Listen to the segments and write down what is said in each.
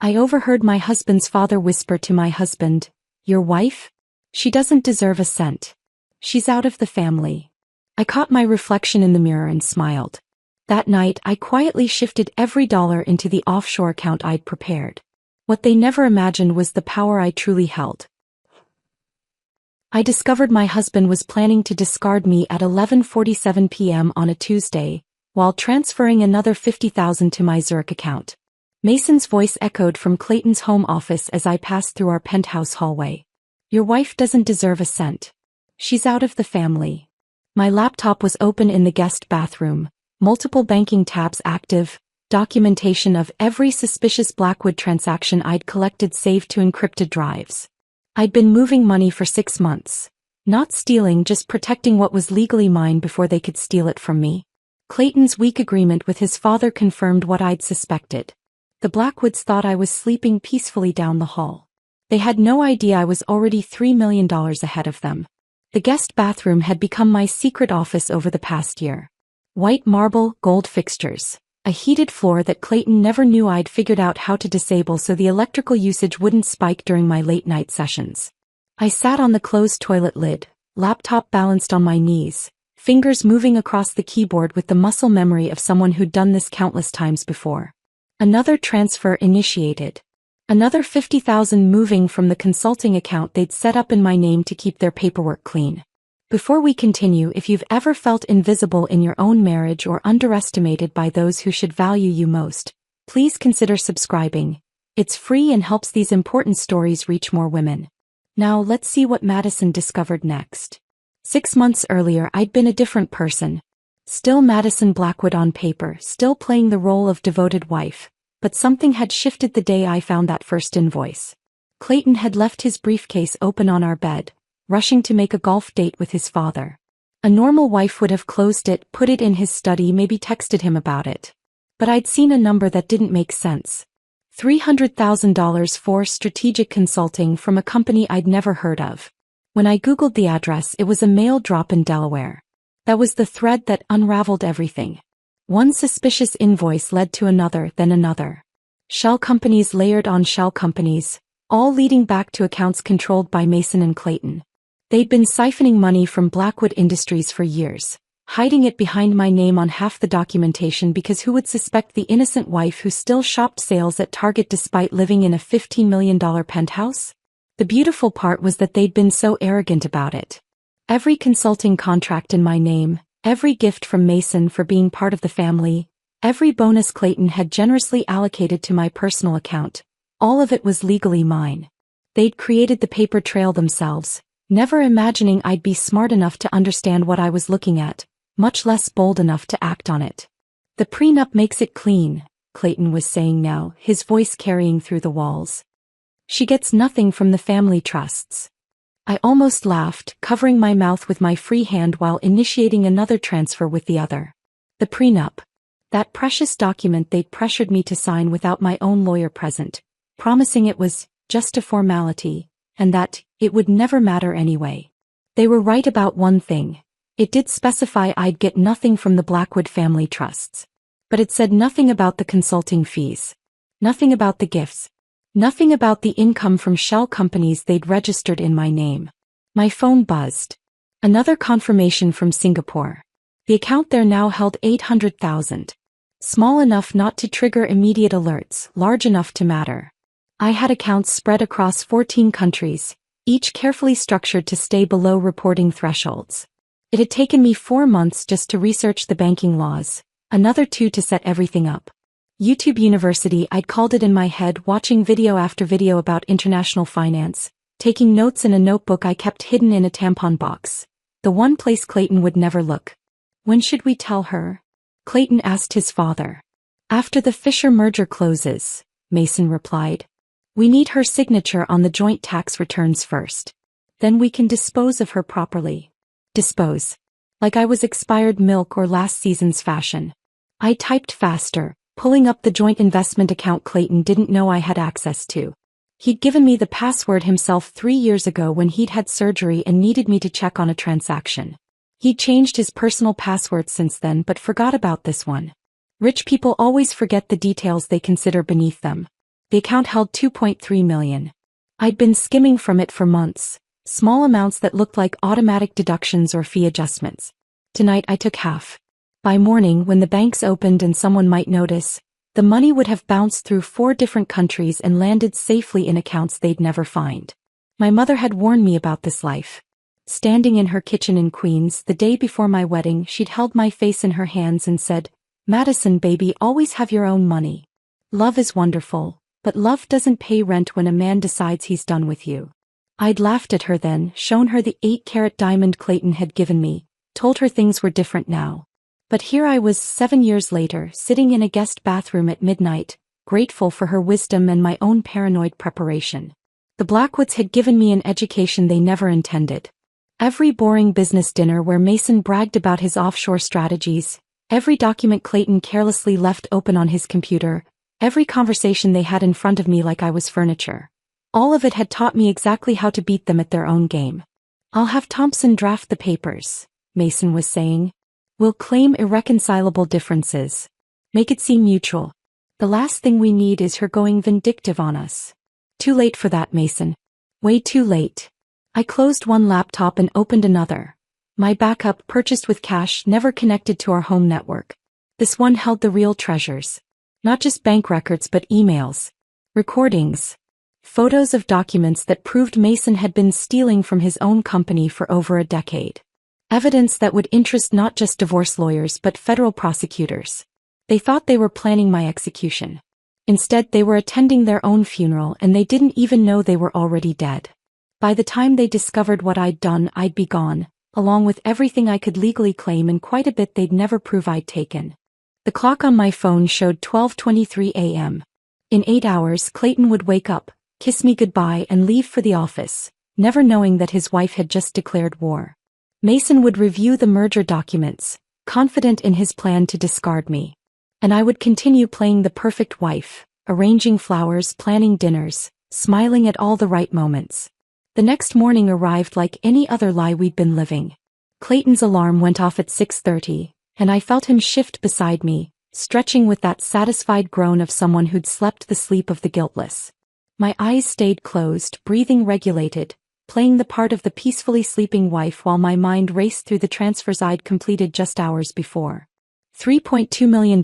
I overheard my husband's father whisper to my husband, "Your wife? She doesn't deserve a cent. She's out of the family." I caught my reflection in the mirror and smiled. That night, I quietly shifted every dollar into the offshore account I'd prepared. What they never imagined was the power I truly held. I discovered my husband was planning to discard me at 11:47 p.m. on a Tuesday, while transferring another $50,000 to my Zurich account. Mason's voice echoed from Clayton's home office as I passed through our penthouse hallway. "Your wife doesn't deserve a cent. She's out of the family." My laptop was open in the guest bathroom, multiple banking tabs active, documentation of every suspicious Blackwood transaction I'd collected saved to encrypted drives. I'd been moving money for 6 months. Not stealing, just protecting what was legally mine before they could steal it from me. Clayton's weak agreement with his father confirmed what I'd suspected. The Blackwoods thought I was sleeping peacefully down the hall. They had no idea I was already $3 million ahead of them. The guest bathroom had become my secret office over the past year. White marble, gold fixtures. A heated floor that Clayton never knew I'd figured out how to disable so the electrical usage wouldn't spike during my late-night sessions. I sat on the closed toilet lid, laptop balanced on my knees, fingers moving across the keyboard with the muscle memory of someone who'd done this countless times before. Another transfer initiated. Another $50,000 moving from the consulting account they'd set up in my name to keep their paperwork clean. Before we continue, if you've ever felt invisible in your own marriage or underestimated by those who should value you most, please consider subscribing. It's free and helps these important stories reach more women. Now let's see what Madison discovered next. 6 months earlier, I'd been a different person. Still Madison Blackwood on paper, still playing the role of devoted wife, but something had shifted the day I found that first invoice. Clayton had left his briefcase open on our bed, rushing to make a golf date with his father. A normal wife would have closed it, put it in his study, maybe texted him about it. But I'd seen a number that didn't make sense. $300,000 for strategic consulting from a company I'd never heard of. When I Googled the address, it was a mail drop in Delaware. That was the thread that unraveled everything. One suspicious invoice led to another, then another. Shell companies layered on shell companies, all leading back to accounts controlled by Mason and Clayton. They'd been siphoning money from Blackwood Industries for years, hiding it behind my name on half the documentation because who would suspect the innocent wife who still shopped sales at Target despite living in a $15 million penthouse? The beautiful part was that they'd been so arrogant about it. Every consulting contract in my name, every gift from Mason for being part of the family, every bonus Clayton had generously allocated to my personal account, all of it was legally mine. They'd created the paper trail themselves, never imagining I'd be smart enough to understand what I was looking at, much less bold enough to act on it. "The prenup makes it clean," Clayton was saying now, his voice carrying through the walls. "She gets nothing from the family trusts." I almost laughed, covering my mouth with my free hand while initiating another transfer with the other. The prenup. That precious document they'd pressured me to sign without my own lawyer present, promising it was just a formality, and that it would never matter anyway. They were right about one thing. It did specify I'd get nothing from the Blackwood family trusts. But it said nothing about the consulting fees. Nothing about the gifts. Nothing about the income from shell companies they'd registered in my name. My phone buzzed. Another confirmation from Singapore. The account there now held $800,000. Small enough not to trigger immediate alerts, large enough to matter. I had accounts spread across 14 countries, each carefully structured to stay below reporting thresholds. It had taken me 4 months just to research the banking laws, another 2 to set everything up. YouTube University, I'd called it in my head, watching video after video about international finance, taking notes in a notebook I kept hidden in a tampon box, the one place Clayton would never look. "When should we tell her?" Clayton asked his father. "After the Fisher merger closes," Mason replied. "We need her signature on the joint tax returns first. Then we can dispose of her properly." Dispose. Like I was expired milk or last season's fashion. I typed faster, pulling up the joint investment account Clayton didn't know I had access to. He'd given me the password himself 3 years ago when he'd had surgery and needed me to check on a transaction. He'd changed his personal password since then but forgot about this one. Rich people always forget the details they consider beneath them. The account held $2.3 million. I'd been skimming from it for months, small amounts that looked like automatic deductions or fee adjustments. Tonight I took half. By morning, when the banks opened and someone might notice, the money would have bounced through 4 different countries and landed safely in accounts they'd never find. My mother had warned me about this life. Standing in her kitchen in Queens the day before my wedding, she'd held my face in her hands and said, "Madison, baby, always have your own money. Love is wonderful, but love doesn't pay rent when a man decides he's done with you." I'd laughed at her then, shown her the 8-carat diamond Clayton had given me, told her things were different now. But here I was 7 years later, sitting in a guest bathroom at midnight, grateful for her wisdom and my own paranoid preparation. The Blackwoods had given me an education they never intended. Every boring business dinner where Mason bragged about his offshore strategies, every document Clayton carelessly left open on his computer, every conversation they had in front of me like I was furniture. All of it had taught me exactly how to beat them at their own game. "I'll have Thompson draft the papers," Mason was saying. "We'll claim irreconcilable differences. Make it seem mutual. The last thing we need is her going vindictive on us." Too late for that, Mason. Way too late. I closed one laptop and opened another. My backup, purchased with cash, never connected to our home network. This one held the real treasures. Not just bank records but emails, recordings, photos of documents that proved Mason had been stealing from his own company for over a decade. Evidence that would interest not just divorce lawyers but federal prosecutors. They thought they were planning my execution. Instead, they were attending their own funeral and they didn't even know they were already dead. By the time they discovered what I'd done, I'd be gone, along with everything I could legally claim and quite a bit they'd never prove I'd taken. The clock on my phone showed 12:23 a.m. In 8 hours, Clayton would wake up, kiss me goodbye and leave for the office, never knowing that his wife had just declared war. Mason would review the merger documents, confident in his plan to discard me. And I would continue playing the perfect wife, arranging flowers, planning dinners, smiling at all the right moments. The next morning arrived like any other lie we'd been living. Clayton's alarm went off at 6:30, and I felt him shift beside me, stretching with that satisfied groan of someone who'd slept the sleep of the guiltless. My eyes stayed closed, breathing regulated, playing the part of the peacefully sleeping wife while my mind raced through the transfers I'd completed just hours before. $3.2 million,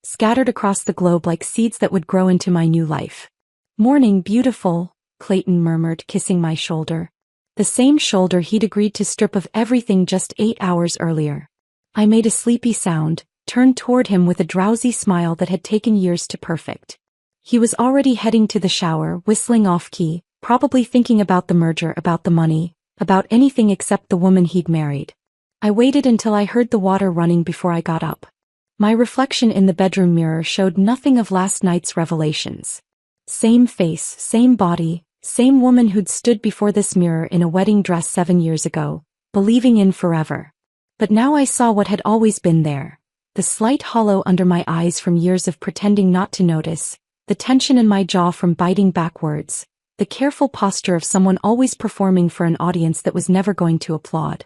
scattered across the globe like seeds that would grow into my new life. "Morning, beautiful," Clayton murmured, kissing my shoulder. The same shoulder he'd agreed to strip of everything just 8 hours earlier. I made a sleepy sound, turned toward him with a drowsy smile that had taken years to perfect. He was already heading to the shower, whistling off-key, probably thinking about the merger, about the money, about anything except the woman he'd married. I waited until I heard the water running before I got up. My reflection in the bedroom mirror showed nothing of last night's revelations. Same face, same body, same woman who'd stood before this mirror in a wedding dress 7 years ago, believing in forever. But now I saw what had always been there. The slight hollow under my eyes from years of pretending not to notice, the tension in my jaw from biting backwards, the careful posture of someone always performing for an audience that was never going to applaud.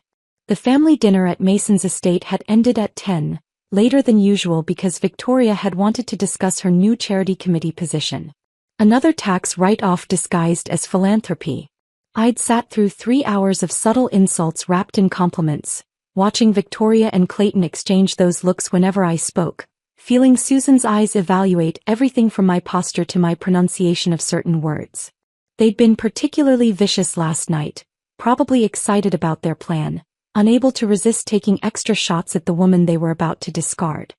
The family dinner at Mason's estate had ended at 10, later than usual because Victoria had wanted to discuss her new charity committee position. Another tax write-off disguised as philanthropy. I'd sat through 3 hours of subtle insults wrapped in compliments, watching Victoria and Clayton exchange those looks whenever I spoke, feeling Susan's eyes evaluate everything from my posture to my pronunciation of certain words. They'd been particularly vicious last night, probably excited about their plan, unable to resist taking extra shots at the woman they were about to discard.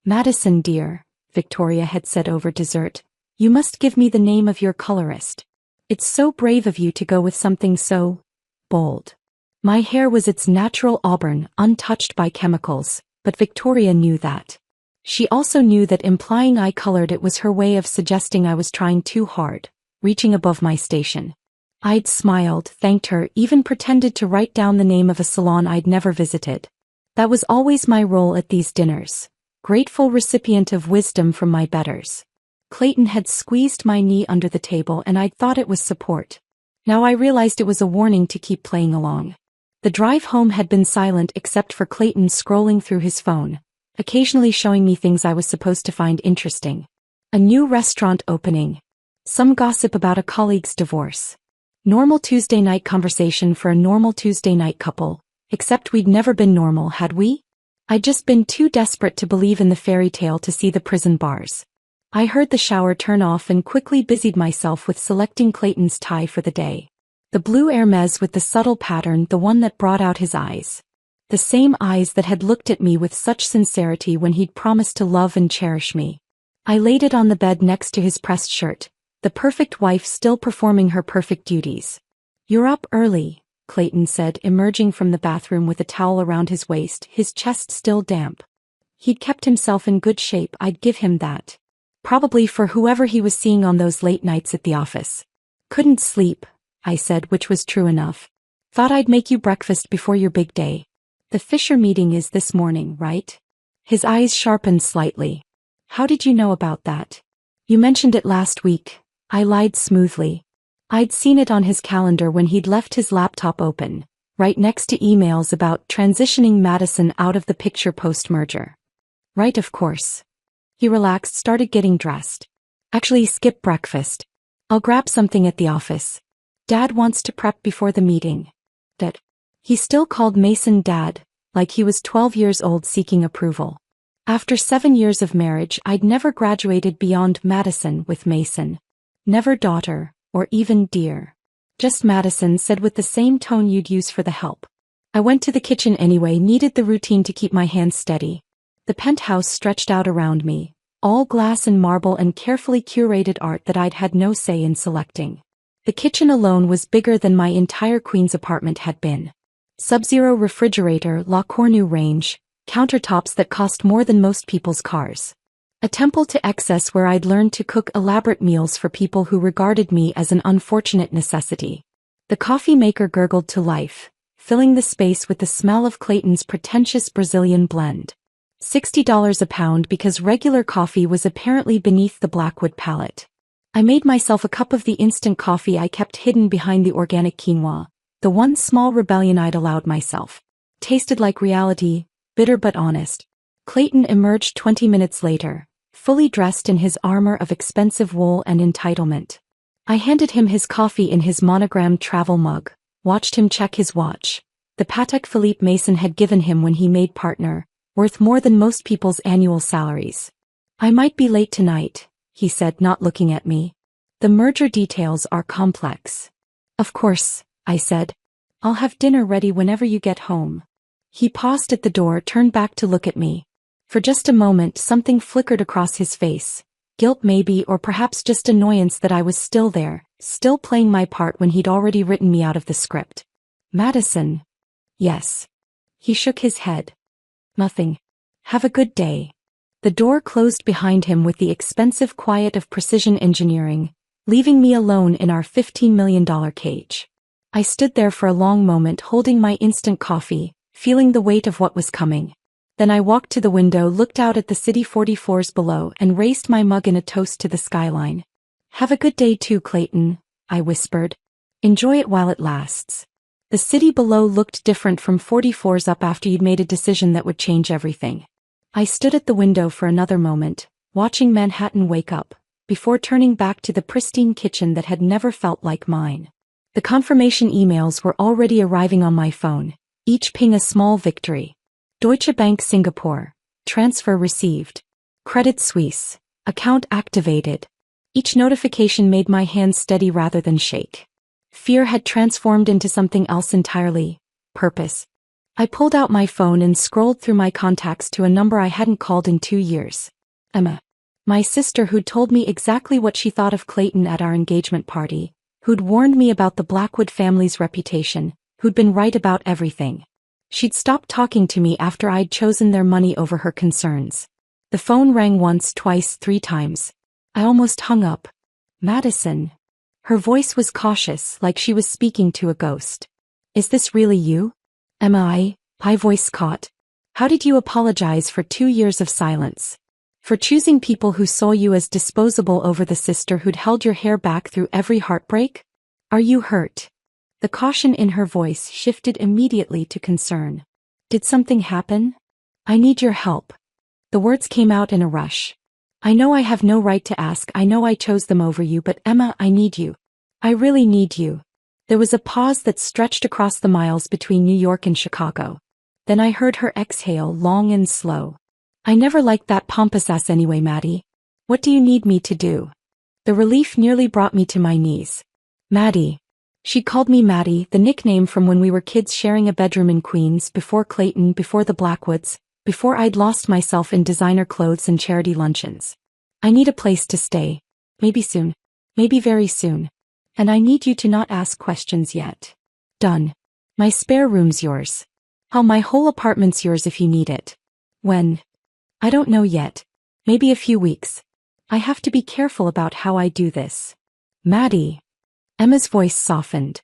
"Madison, dear," Victoria had said over dessert, "you must give me the name of your colorist. It's so brave of you to go with something so bold." My hair was its natural auburn, untouched by chemicals, but Victoria knew that. She also knew that implying I colored it was her way of suggesting I was trying too hard, reaching above my station. I'd smiled, thanked her, even pretended to write down the name of a salon I'd never visited. That was always my role at these dinners, grateful recipient of wisdom from my betters. Clayton had squeezed my knee under the table and I'd thought it was support. Now I realized it was a warning to keep playing along. The drive home had been silent except for Clayton scrolling through his phone, occasionally showing me things I was supposed to find interesting. A new restaurant opening. Some gossip about a colleague's divorce. Normal Tuesday night conversation for a normal Tuesday night couple, except we'd never been normal, had we? I'd just been too desperate to believe in the fairy tale to see the prison bars. I heard the shower turn off and quickly busied myself with selecting Clayton's tie for the day. The blue Hermes with the subtle pattern, the one that brought out his eyes. The same eyes that had looked at me with such sincerity when he'd promised to love and cherish me. I laid it on the bed next to his pressed shirt, the perfect wife still performing her perfect duties. "You're up early," Clayton said, emerging from the bathroom with a towel around his waist, his chest still damp. He'd kept himself in good shape, I'd give him that. Probably for whoever he was seeing on those late nights at the office. "Couldn't sleep," I said, which was true enough. "Thought I'd make you breakfast before your big day. The Fisher meeting is this morning, right?" His eyes sharpened slightly. "How did you know about that?" "You mentioned it last week," I lied smoothly. I'd seen it on his calendar when he'd left his laptop open, right next to emails about transitioning Madison out of the picture post-merger. "Right, of course." He relaxed, started getting dressed. "Actually, skip breakfast. I'll grab something at the office. Dad wants to prep before the meeting." Dad. He still called Mason Dad, like he was 12 years old seeking approval. After 7 years of marriage, I'd never graduated beyond Madison with Mason. Never daughter, or even dear. Just Madison, said with the same tone you'd use for the help. I went to the kitchen anyway, needed the routine to keep my hands steady. The penthouse stretched out around me, all glass and marble and carefully curated art that I'd had no say in selecting. The kitchen alone was bigger than my entire Queen's apartment had been. Sub-zero refrigerator, La Cornue range, countertops that cost more than most people's cars. A temple to excess where I'd learned to cook elaborate meals for people who regarded me as an unfortunate necessity. The coffee maker gurgled to life, filling the space with the smell of Clayton's pretentious Brazilian blend. $60 a pound because regular coffee was apparently beneath the Blackwood palate. I made myself a cup of the instant coffee I kept hidden behind the organic quinoa, the one small rebellion I'd allowed myself. Tasted like reality, bitter but honest. Clayton emerged 20 minutes later, fully dressed in his armor of expensive wool and entitlement. I handed him his coffee in his monogrammed travel mug, watched him check his watch. The Patek Philippe Mason had given him when he made partner, worth more than most people's annual salaries. "I might be late tonight," he said, not looking at me. "The merger details are complex." "Of course," I said. "I'll have dinner ready whenever you get home." He paused at the door, turned back to look at me. For just a moment something flickered across his face. Guilt maybe, or perhaps just annoyance that I was still there, still playing my part when he'd already written me out of the script. "Madison." "Yes." He shook his head. "Nothing. Have a good day." The door closed behind him with the expensive quiet of precision engineering, leaving me alone in our $15 million cage. I stood there for a long moment holding my instant coffee, feeling the weight of what was coming. Then I walked to the window, looked out at the city 44s below and raised my mug in a toast to the skyline. "Have a good day too, Clayton," I whispered. "Enjoy it while it lasts." The city below looked different from 44s up after you'd made a decision that would change everything. I stood at the window for another moment, watching Manhattan wake up, before turning back to the pristine kitchen that had never felt like mine. The confirmation emails were already arriving on my phone, each ping a small victory. Deutsche Bank Singapore. Transfer received. Credit Suisse. Account activated. Each notification made my hands steady rather than shake. Fear had transformed into something else entirely. Purpose. I pulled out my phone and scrolled through my contacts to a number I hadn't called in 2 years. Emma. My sister, who'd told me exactly what she thought of Clayton at our engagement party, who'd warned me about the Blackwood family's reputation, who'd been right about everything. She'd stopped talking to me after I'd chosen their money over her concerns. The phone rang once, twice, 3 times. I almost hung up. "Madison." Her voice was cautious, like she was speaking to a ghost. "Is this really you?" My voice caught. "How did you apologize for 2 years of silence? For choosing people who saw you as disposable over the sister who'd held your hair back through every heartbreak? Are you hurt?" The caution in her voice shifted immediately to concern. "Did something happen? I need your help." The words came out in a rush. I know I have no right to ask, I know I chose them over you, but Emma, I need you. I really need you. There was a pause that stretched across the miles between New York and Chicago. Then I heard her exhale, long and slow. I never liked that pompous ass anyway, Maddie. What do you need me to do? The relief nearly brought me to my knees. Maddie. She called me Maddie, the nickname from when we were kids sharing a bedroom in Queens, before Clayton, before the Blackwoods, before I'd lost myself in designer clothes and charity luncheons. I need a place to stay. Maybe soon. Maybe very soon. And I need you to not ask questions yet. Done. My spare room's yours. Hell, my whole apartment's yours if you need it. When? I don't know yet. Maybe a few weeks. I have to be careful about how I do this. Maddie. Emma's voice softened.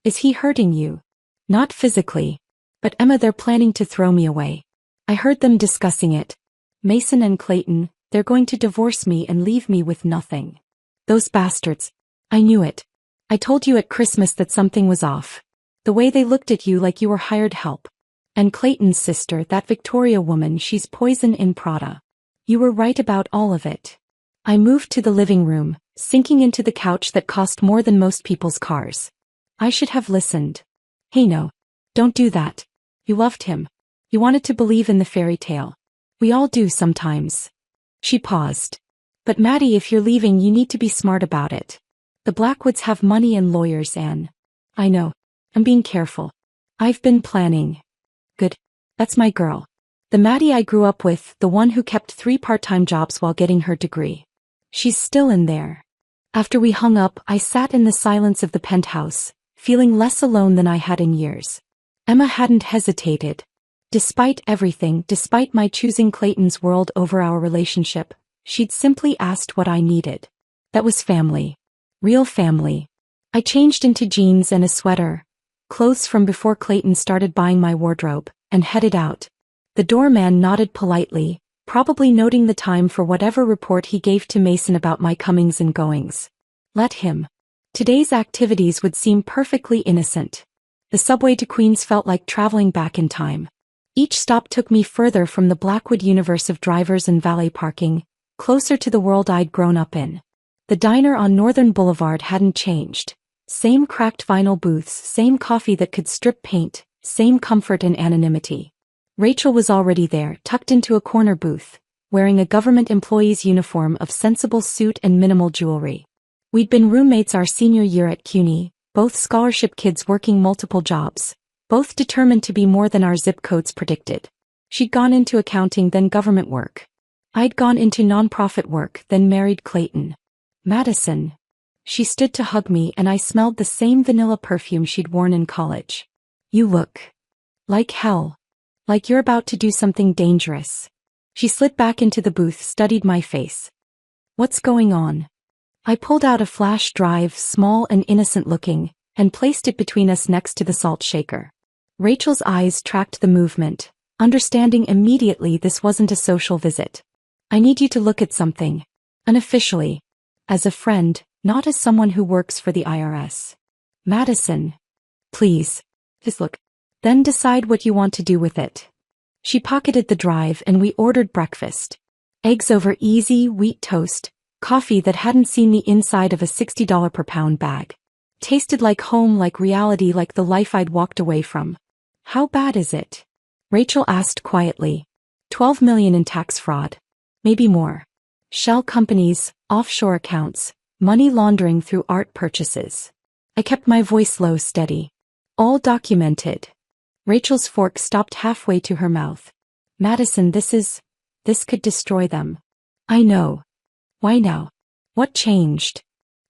Is he hurting you? Not physically. But Emma, they're planning to throw me away. I heard them discussing it. Mason and Clayton, they're going to divorce me and leave me with nothing. Those bastards. I knew it. I told you at Christmas that something was off. The way they looked at you like you were hired help. And Clayton's sister, that Victoria woman, she's poison in Prada. You were right about all of it. I moved to the living room, sinking into the couch that cost more than most people's cars. I should have listened. Hey, no. Don't do that. You loved him. You wanted to believe in the fairy tale. We all do sometimes. She paused. But Maddie, if you're leaving, you need to be smart about it. The Blackwoods have money and lawyers, Anne. I know. I'm being careful. I've been planning. Good. That's my girl. The Maddie I grew up with, the one who kept 3 part-time jobs while getting her degree. She's still in there. After we hung up, I sat in the silence of the penthouse, feeling less alone than I had in years. Emma hadn't hesitated. Despite everything, despite my choosing Clayton's world over our relationship, she'd simply asked what I needed. That was family. Real family. I changed into jeans and a sweater, clothes from before Clayton started buying my wardrobe, and headed out. The doorman nodded politely, probably noting the time for whatever report he gave to Mason about my comings and goings. Let him. Today's activities would seem perfectly innocent. The subway to Queens felt like traveling back in time. Each stop took me further from the Blackwood universe of drivers and valet parking, closer to the world I'd grown up in. The diner on Northern Boulevard hadn't changed. Same cracked vinyl booths, same coffee that could strip paint, same comfort and anonymity. Rachel was already there, tucked into a corner booth, wearing a government employee's uniform of sensible suit and minimal jewelry. We'd been roommates our senior year at CUNY, both scholarship kids working multiple jobs, both determined to be more than our zip codes predicted. She'd gone into accounting, then government work. I'd gone into nonprofit work, then married Clayton. Madison. She stood to hug me and I smelled the same vanilla perfume she'd worn in college. You look like hell. Like you're about to do something dangerous. She slid back into the booth, studied my face. What's going on? I pulled out a flash drive, small and innocent looking, and placed it between us next to the salt shaker. Rachel's eyes tracked the movement, understanding immediately this wasn't a social visit. I need you to look at something. Unofficially. As a friend, not as someone who works for the IRS. Madison. Please. Just look. Then decide what you want to do with it. She pocketed the drive and we ordered breakfast. Eggs over easy, wheat toast, coffee that hadn't seen the inside of a $60 per pound bag. Tasted like home, like reality, like the life I'd walked away from. How bad is it? Rachel asked quietly. 12 million in tax fraud. Maybe more. Shell companies, offshore accounts, money laundering through art purchases. I kept my voice low, steady. All documented. Rachel's fork stopped halfway to her mouth. Madison, this could destroy them. I know. Why now? What changed?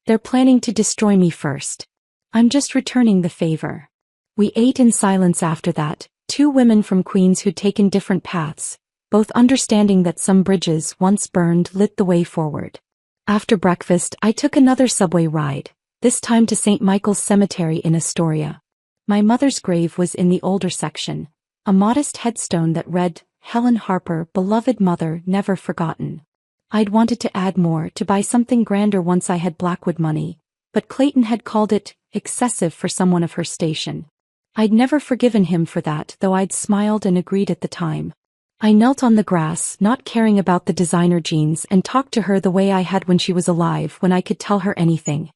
They're planning to destroy me first. I'm just returning the favor. We ate in silence after that, 2 women from Queens who'd taken different paths, both understanding that some bridges once burned lit the way forward. After breakfast, I took another subway ride, this time to St. Michael's Cemetery in Astoria. My mother's grave was in the older section, a modest headstone that read, Helen Harper, beloved mother, never forgotten. I'd wanted to add more, to buy something grander once I had Blackwood money, but Clayton had called it excessive for someone of her station. I'd never forgiven him for that, though I'd smiled and agreed at the time. I knelt on the grass, not caring about the designer jeans, and talked to her the way I had when she was alive, when I could tell her anything.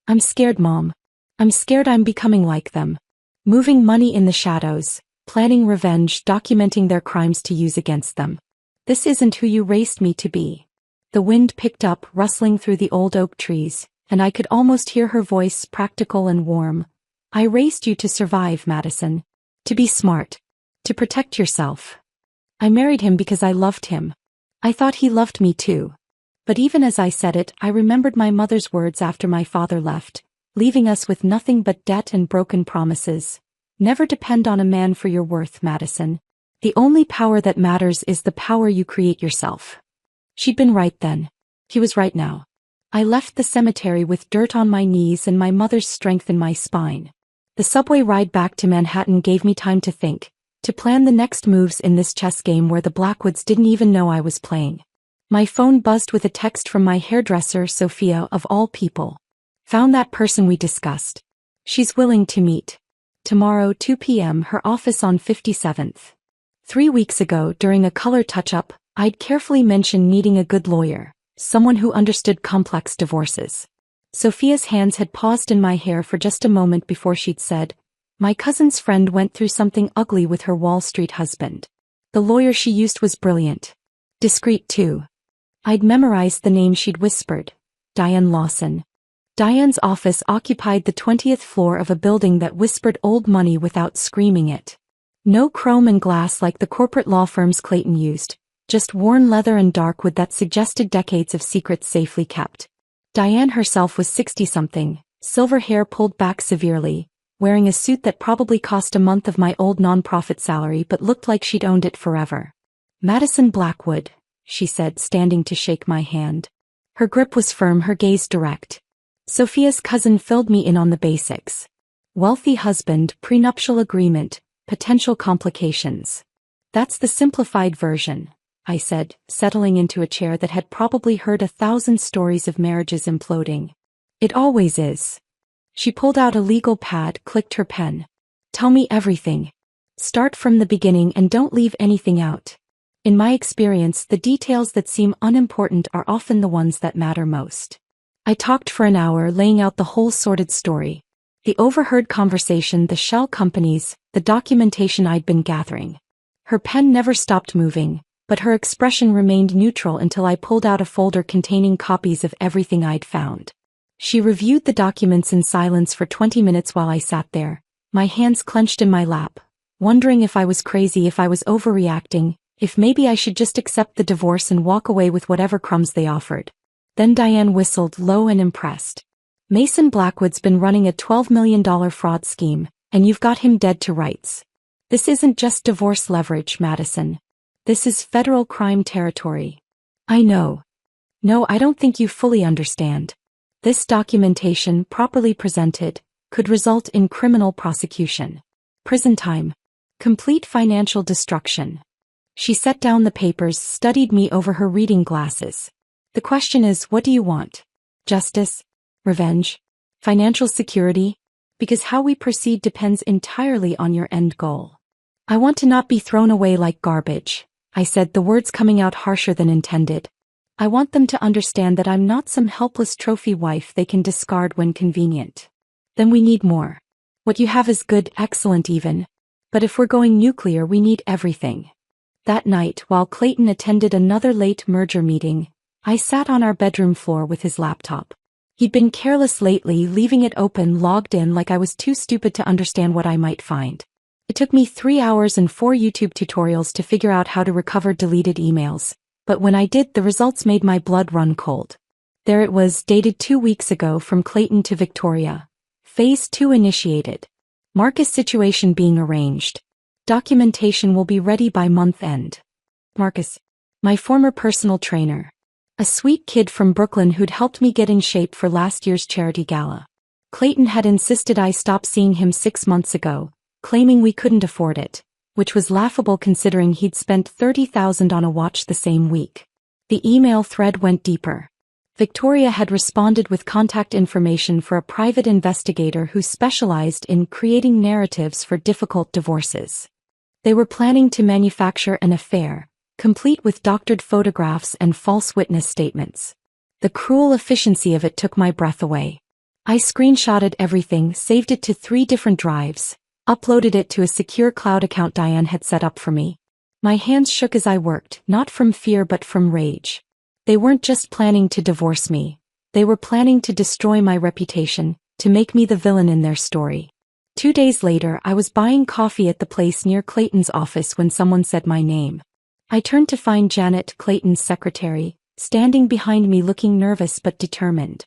I'm scared, Mom. I'm scared I'm becoming like them. Moving money in the shadows, planning revenge, documenting their crimes to use against them. This isn't who you raised me to be. The wind picked up, rustling through the old oak trees, and I could almost hear her voice, practical and warm. I raised you to survive, Madison. To be smart. To protect yourself. I married him because I loved him. I thought he loved me too. But even as I said it, I remembered my mother's words after my father left, leaving us with nothing but debt and broken promises. Never depend on a man for your worth, Madison. The only power that matters is the power you create yourself. She'd been right then. He was right now. I left the cemetery with dirt on my knees and my mother's strength in my spine. The subway ride back to Manhattan gave me time to think, to plan the next moves in this chess game where the Blackwoods didn't even know I was playing. My phone buzzed with a text from my hairdresser, Sophia, of all people. Found that person we discussed. She's willing to meet. Tomorrow, 2 p.m., her office on 57th. 3 weeks ago, during a color touch-up, I'd carefully mentioned needing a good lawyer, someone who understood complex divorces. Sophia's hands had paused in my hair for just a moment before she'd said, "My cousin's friend went through something ugly with her Wall Street husband. The lawyer she used was brilliant. Discreet too." I'd memorized the name she'd whispered. Diane Lawson. Diane's office occupied the 20th floor of a building that whispered old money without screaming it. No chrome and glass like the corporate law firms Clayton used, just worn leather and dark wood that suggested decades of secrets safely kept. Diane herself was 60-something, silver hair pulled back severely, wearing a suit that probably cost a month of my old nonprofit salary but looked like she'd owned it forever. "Madison Blackwood," she said, standing to shake my hand. Her grip was firm, her gaze direct. Sophia's cousin filled me in on the basics. Wealthy husband, prenuptial agreement, potential complications. "That's the simplified version," I said, settling into a chair that had probably heard 1,000 stories of marriages imploding. "It always is." She pulled out a legal pad, clicked her pen. "Tell me everything. Start from the beginning and don't leave anything out. In my experience, the details that seem unimportant are often the ones that matter most." I talked for an hour, laying out the whole sordid story. The overheard conversation, the shell companies, the documentation I'd been gathering. Her pen never stopped moving, but her expression remained neutral until I pulled out a folder containing copies of everything I'd found. She reviewed the documents in silence for 20 minutes while I sat there, my hands clenched in my lap, wondering if I was crazy, if I was overreacting, if maybe I should just accept the divorce and walk away with whatever crumbs they offered. Then Diane whistled, low and impressed. "Mason Blackwood's been running a $12 million fraud scheme, and you've got him dead to rights. This isn't just divorce leverage, Madison. This is federal crime territory." "I know. No, I don't think you fully understand. This documentation, properly presented, could result in criminal prosecution. Prison time. Complete financial destruction." She set down the papers, studied me over her reading glasses. "The question is, what do you want? Justice? Revenge? Financial security? Because how we proceed depends entirely on your end goal." "I want to not be thrown away like garbage," I said, the words coming out harsher than intended. "I want them to understand that I'm not some helpless trophy wife they can discard when convenient." "Then we need more. What you have is good, excellent even. But if we're going nuclear, we need everything." That night, while Clayton attended another late merger meeting, I sat on our bedroom floor with his laptop. He'd been careless lately, leaving it open, logged in like I was too stupid to understand what I might find. It took me 3 hours and 4 YouTube tutorials to figure out how to recover deleted emails, but when I did, the results made my blood run cold. There it was, dated 2 weeks ago, from Clayton to Victoria. Phase 2 initiated. Marcus situation being arranged. Documentation will be ready by month end. Marcus. My former personal trainer. A sweet kid from Brooklyn who'd helped me get in shape for last year's charity gala. Clayton had insisted I stop seeing him 6 months ago, claiming we couldn't afford it, which was laughable considering he'd spent $30,000 on a watch the same week. The email thread went deeper. Victoria had responded with contact information for a private investigator who specialized in creating narratives for difficult divorces. They were planning to manufacture an affair, complete with doctored photographs and false witness statements. The cruel efficiency of it took my breath away. I screenshotted everything, saved it to 3 different drives, uploaded it to a secure cloud account Diane had set up for me. My hands shook as I worked, not from fear but from rage. They weren't just planning to divorce me. They were planning to destroy my reputation, to make me the villain in their story. 2 days later, I was buying coffee at the place near Clayton's office when someone said my name. I turned to find Janet, Clayton's secretary, standing behind me looking nervous but determined.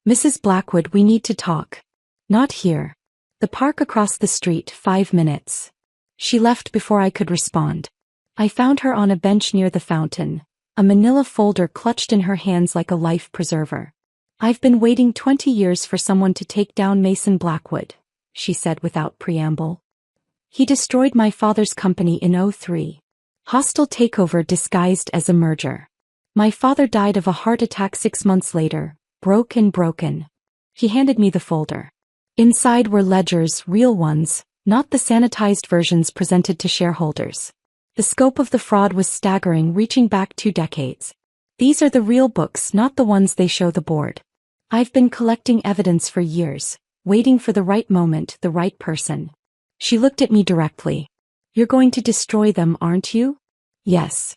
"Mrs. Blackwood, we need to talk." "Not here." "The park across the street, 5 minutes." She left before I could respond. I found her on a bench near the fountain, a manila folder clutched in her hands like a life preserver. "I've been waiting 20 years for someone to take down Mason Blackwood," she said without preamble. "He destroyed my father's company in '03. Hostile takeover disguised as a merger. My father died of a heart attack 6 months later, broken. He handed me the folder. Inside were ledgers, real ones, not the sanitized versions presented to shareholders. The scope of the fraud was staggering, reaching back 2 decades. "These are the real books, not the ones they show the board. I've been collecting evidence for years, waiting for the right moment, the right person." She looked at me directly. "You're going to destroy them, aren't you?" "Yes."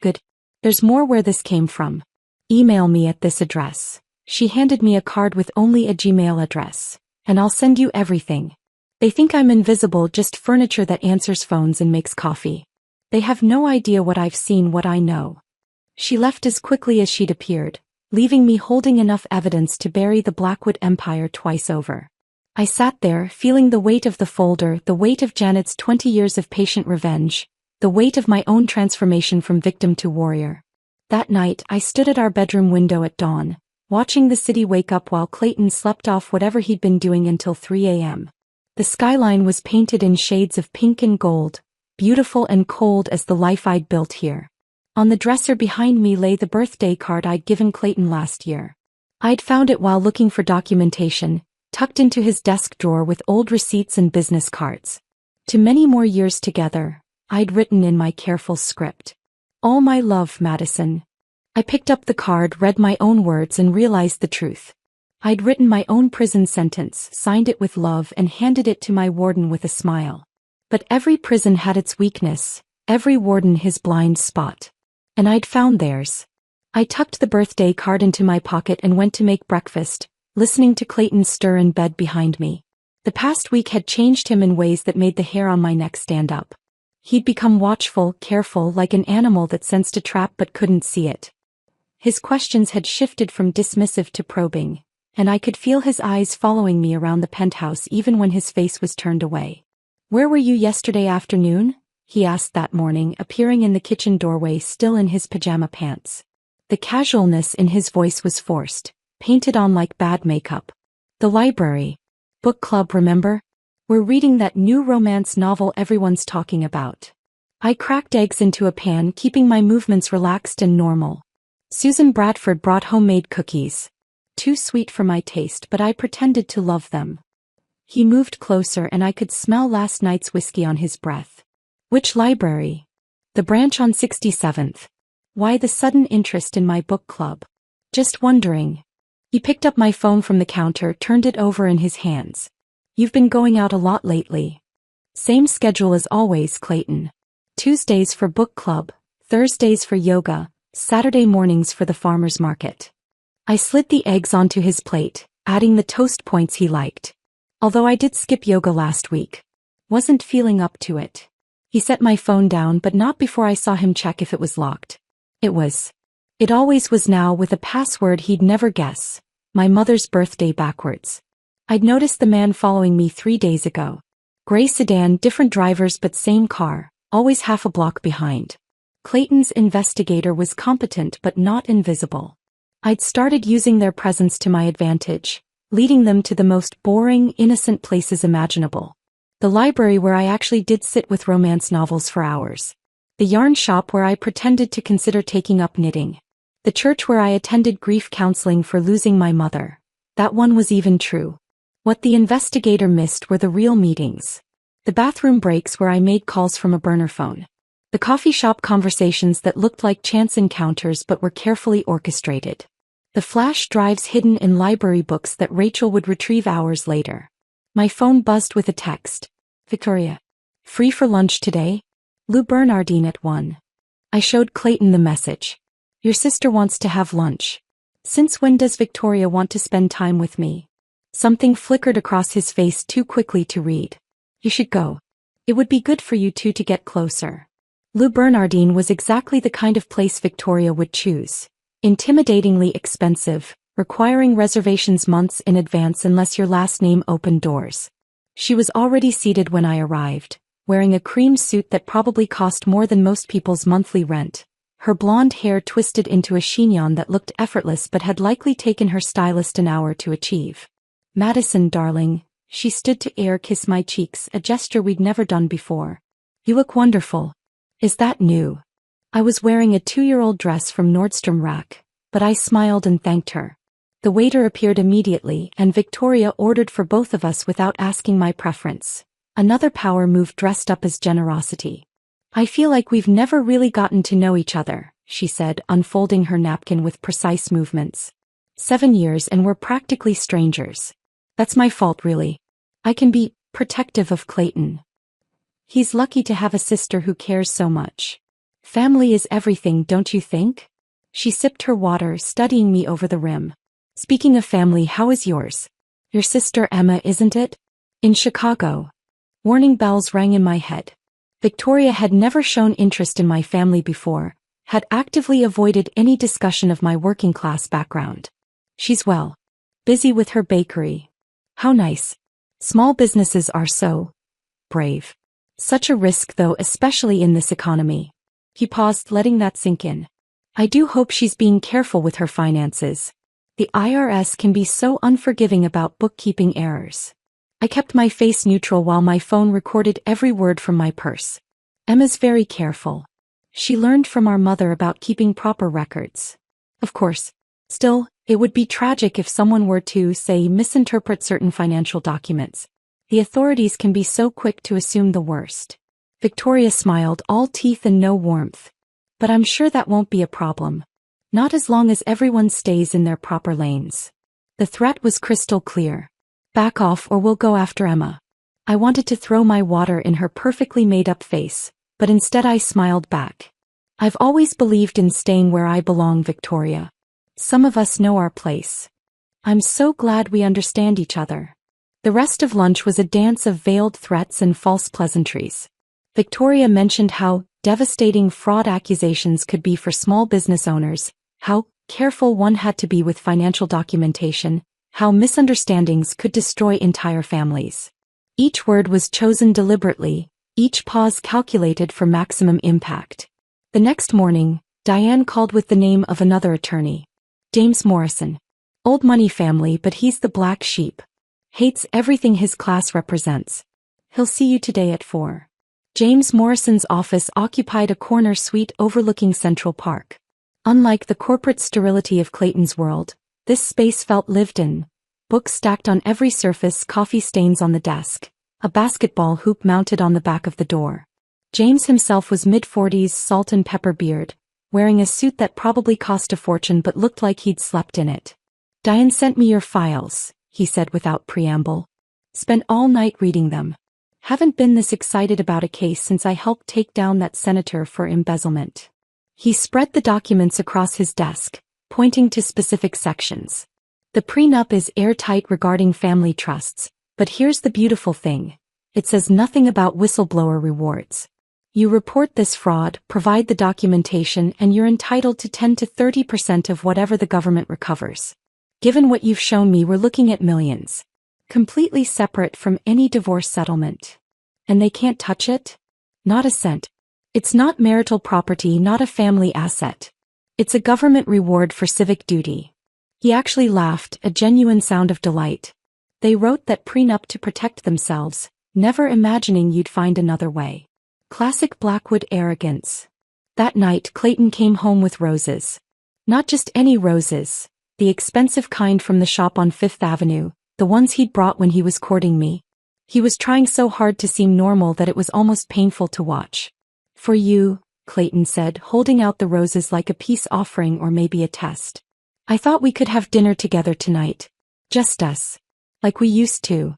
"Good. There's more where this came from. Email me at this address." She handed me a card with only a Gmail address. "And I'll send you everything. They think I'm invisible, just furniture that answers phones and makes coffee. They have no idea what I've seen, what I know." She left as quickly as she'd appeared, leaving me holding enough evidence to bury the Blackwood empire twice over. I sat there, feeling the weight of the folder, the weight of Janet's 20 years of patient revenge, the weight of my own transformation from victim to warrior. That night, I stood at our bedroom window at dawn, watching the city wake up while Clayton slept off whatever he'd been doing until 3 a.m. The skyline was painted in shades of pink and gold, beautiful and cold as the life I'd built here. On the dresser behind me lay the birthday card I'd given Clayton last year. I'd found it while looking for documentation, tucked into his desk drawer with old receipts and business cards. "To many more years together," I'd written in my careful script. "All my love, Madison." I picked up the card, read my own words and realized the truth. I'd written my own prison sentence, signed it with love and handed it to my warden with a smile. But every prison had its weakness, every warden his blind spot. And I'd found theirs. I tucked the birthday card into my pocket and went to make breakfast, listening to Clayton stir in bed behind me. The past week had changed him in ways that made the hair on my neck stand up. He'd become watchful, careful, like an animal that sensed a trap but couldn't see it. His questions had shifted from dismissive to probing, and I could feel his eyes following me around the penthouse even when his face was turned away. "Where were you yesterday afternoon?" he asked that morning, appearing in the kitchen doorway still in his pajama pants. The casualness in his voice was forced, painted on like bad makeup. "The library. Book club, remember? We're reading that new romance novel everyone's talking about." I cracked eggs into a pan, keeping my movements relaxed and normal. Susan Bradford brought homemade cookies. Too sweet for my taste, but I pretended to love them. He moved closer and I could smell last night's whiskey on his breath. "Which library?" "The branch on 67th. "Why the sudden interest in my book club?" "Just wondering." He picked up my phone from the counter, turned it over in his hands. "You've been going out a lot lately." "Same schedule as always, Clayton. Tuesdays for book club, Thursdays for yoga, Saturday mornings for the farmer's market." I slid the eggs onto his plate, adding the toast points he liked. "Although I did skip yoga last week. Wasn't feeling up to it." He set my phone down, but not before I saw him check if it was locked. It was. It always was now, with a password he'd never guess. My mother's birthday backwards. I'd noticed the man following me 3 days ago. Gray sedan, different drivers but same car, always half a block behind. Clayton's investigator was competent but not invisible. I'd started using their presence to my advantage, leading them to the most boring, innocent places imaginable. The library where I actually did sit with romance novels for hours. The yarn shop where I pretended to consider taking up knitting. The church where I attended grief counseling for losing my mother. That one was even true. What the investigator missed were the real meetings. The bathroom breaks where I made calls from a burner phone. The coffee shop conversations that looked like chance encounters but were carefully orchestrated. The flash drives hidden in library books that Rachel would retrieve hours later. My phone buzzed with a text. Victoria. Free for lunch today? Lou Bernardine at 1. I showed Clayton the message. Your sister wants to have lunch. Since when does Victoria want to spend time with me? Something flickered across his face too quickly to read. You should go. It would be good for you two to get closer. Lou Bernardine was exactly the kind of place Victoria would choose. Intimidatingly expensive, requiring reservations months in advance unless your last name opened doors. She was already seated when I arrived, wearing a cream suit that probably cost more than most people's monthly rent. Her blonde hair twisted into a chignon that looked effortless but had likely taken her stylist an hour to achieve. Madison, darling, she stood to kiss my cheeks, a gesture we'd never done before. You look wonderful. Is that new? I was wearing a 2-year-old dress from Nordstrom Rack, but I smiled and thanked her. The waiter appeared immediately and Victoria ordered for both of us without asking my preference. Another power move dressed up as generosity. I feel like we've never really gotten to know each other, she said, unfolding her napkin with precise movements. 7 years and we're practically strangers. That's my fault, really. I can be protective of Clayton. He's lucky to have a sister who cares so much. Family is everything, don't you think? She sipped her water, studying me over the rim. Speaking of family, how is yours? Your sister Emma, isn't it? In Chicago. Warning bells rang in my head. Victoria had never shown interest in my family before, had actively avoided any discussion of my working-class background. She's well. Busy with her bakery. How nice. Small businesses are so brave. Such a risk though, especially in this economy. He paused, letting that sink in. I do hope she's being careful with her finances. The IRS can be so unforgiving about bookkeeping errors. I kept my face neutral while my phone recorded every word from my purse. Emma's very careful. She learned from our mother about keeping proper records. Of course. Still, it would be tragic if someone were to, say, misinterpret certain financial documents. The authorities can be so quick to assume the worst. Victoria smiled, all teeth and no warmth. But I'm sure that won't be a problem. Not as long as everyone stays in their proper lanes. The threat was crystal clear. Back off or we'll go after Emma. I wanted to throw my water in her perfectly made-up face, but instead I smiled back. I've always believed in staying where I belong, Victoria. Some of us know our place. I'm so glad we understand each other. The rest of lunch was a dance of veiled threats and false pleasantries. Victoria mentioned how devastating fraud accusations could be for small business owners, how careful one had to be with financial documentation, how misunderstandings could destroy entire families. Each word was chosen deliberately, each pause calculated for maximum impact. The next morning, Diane called with the name of another attorney. James Morrison. Old money family, but he's the black sheep. Hates everything his class represents. He'll see you today at 4. James Morrison's office occupied a corner suite overlooking Central Park. Unlike the corporate sterility of Clayton's world, this space felt lived in. Books stacked on every surface, coffee stains on the desk, a basketball hoop mounted on the back of the door. James himself was mid-40s, salt and pepper beard, wearing a suit that probably cost a fortune but looked like he'd slept in it. Diane sent me your files, he said without preamble. Spent all night reading them. Haven't been this excited about a case since I helped take down that senator for embezzlement. He spread the documents across his desk, pointing to specific sections. The prenup is airtight regarding family trusts, but here's the beautiful thing. It says nothing about whistleblower rewards. You report this fraud, provide the documentation, and you're entitled to 10 to 30% of whatever the government recovers. Given what you've shown me, we're looking at millions. Completely separate from any divorce settlement. And they can't touch it? Not a cent. It's not marital property, not a family asset. It's a government reward for civic duty. He actually laughed, a genuine sound of delight. They wrote that prenup to protect themselves, never imagining you'd find another way. Classic Blackwood arrogance. That night, Clayton came home with roses. Not just any roses, the expensive kind from the shop on Fifth Avenue, the ones he'd brought when he was courting me. He was trying so hard to seem normal that it was almost painful to watch. For you, Clayton said, holding out the roses like a peace offering or maybe a test. I thought we could have dinner together tonight. Just us. Like we used to.